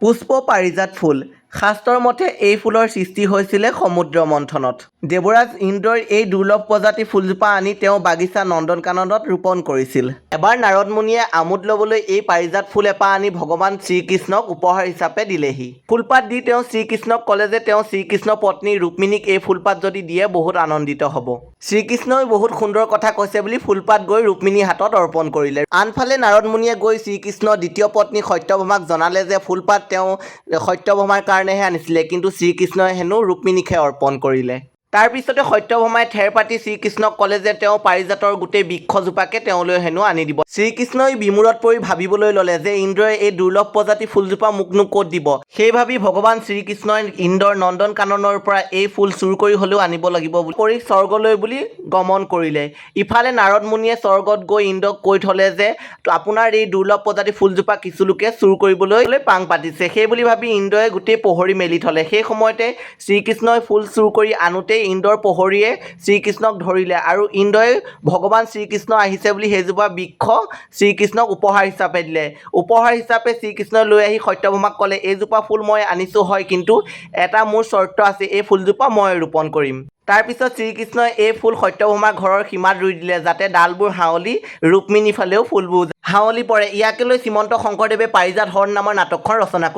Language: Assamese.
পুষ্প পাৰিজাত ফুল। শাস্ত্ৰৰ মতে এই ফুলৰ সৃষ্টি হৈছিলে সমুদ্ৰ মন্থনত। দেৱৰাজ ইন্দ্ৰই এই দুৰ্লভ প্ৰজাতিৰ ফুলজোপা আনি তেওঁ বাগিচা নন্দনকাননত ৰোপণ কৰিছিল। এবাৰ নাৰদ মুনিয়ে আমোদ ল'বলৈ এই পাৰিজাত ফুল এপাহ আনি ভগৱান শ্ৰীকৃষ্ণক উপহাৰ হিচাপে দিলেহি। ফুলপাত দি তেওঁ শ্ৰীকৃষ্ণক ক'লে যে তেওঁ শ্ৰীকৃষ্ণৰ পত্নী ৰুক্মিণীক এই ফুলপাত যদি দিয়ে বহুত আনন্দিত হ'ব। শ্ৰীকৃষ্ণই বহুত সুন্দৰ কথা কৈছে বুলি ফুলপাত গৈ ৰুক্মিণীৰ হাতত অৰ্পণ কৰিলে। আনফালে নাৰদ মুনিয়ে গৈ শ্ৰীকৃষ্ণৰ দ্বিতীয় পত্নী সত্যভামাক জনালে যে ফুলপাত তেওঁ সত্যভামাৰ কাৰণেহে আনিছিলে, কিন্তু শ্ৰীকৃষ্ণই হেনো ৰুক্মিণীকহে অৰ্পণ কৰিলে। তাৰ পিছতে সত্যভামাই ঠেৰ পাতি শ্ৰীকৃষ্ণক ক'লে যে তেওঁ পাৰিজাতৰ গোটেই বৃক্ষজোপাকে তেওঁলৈ হেনো আনি দিব। শ্ৰীকৃষ্ণই বিমূৰত পৰি ভাবিবলৈ ল'লে যে ইন্দ্ৰই এই দুৰ্লভ প্ৰজাতিৰ ফুলজোপা মোকনো ক'ত দিব। সেই ভাবি ভগৱান শ্ৰীকৃষ্ণই ইন্দ্ৰৰ নন্দন কাননৰ পৰা এই ফুল চুৰ কৰি হ'লেও আনিব লাগিব বুলি স্বৰ্গলৈ বুলি গমন কৰিলে। ইফালে নাৰদ মুনিয়ে স্বৰ্গত গৈ ইন্দ্ৰক কৈ থ'লে যে আপোনাৰ এই দুৰ্লভ প্ৰজাতিৰ ফুলজোপা কিছু লোকে চুৰ কৰিবলৈ পাং পাতিছে। সেই বুলি ভাবি ইন্দ্ৰই গোটেই পোহৰি মেলি থ'লে। সেই সময়তে শ্ৰীকৃষ্ণই ফুল চুৰ কৰি আনোতেই ইন্দ্ৰৰ পোহৰিয়ে শ্ৰীকৃষ্ণক ধৰিলে আৰু ইন্দ্ৰই ভগৱান শ্ৰীকৃষ্ণ আহিছে বুলি সেইজোপা বৃক্ষ শ্ৰীকৃষ্ণক উপহাৰ হিচাপে দিলে। উপহাৰ হিচাপে শ্ৰীকৃষ্ণই লৈ আহি সত্যভামাক ক'লে, এইজোপা ফুল মই আনিছোঁ হয়, কিন্তু এটা মোৰ চৰ্ত আছে, এই ফুলজোপা মই ৰোপণ কৰিম। তাৰপিছত শ্ৰীকৃষ্ণই এই ফুল সত্যভামাৰ ঘৰৰ সীমাত ৰুই দিলে, যাতে ডালবোৰ হাঁৱলি ৰুক্মিণীৰ ফালেও ফুলবোৰ হাঁৱলি পৰে। ইয়াকে লৈ শ্ৰীমন্ত শংকৰদেৱে পাৰিজাত হৰণ নামৰ নাটকখন ৰচনা কৰিলে।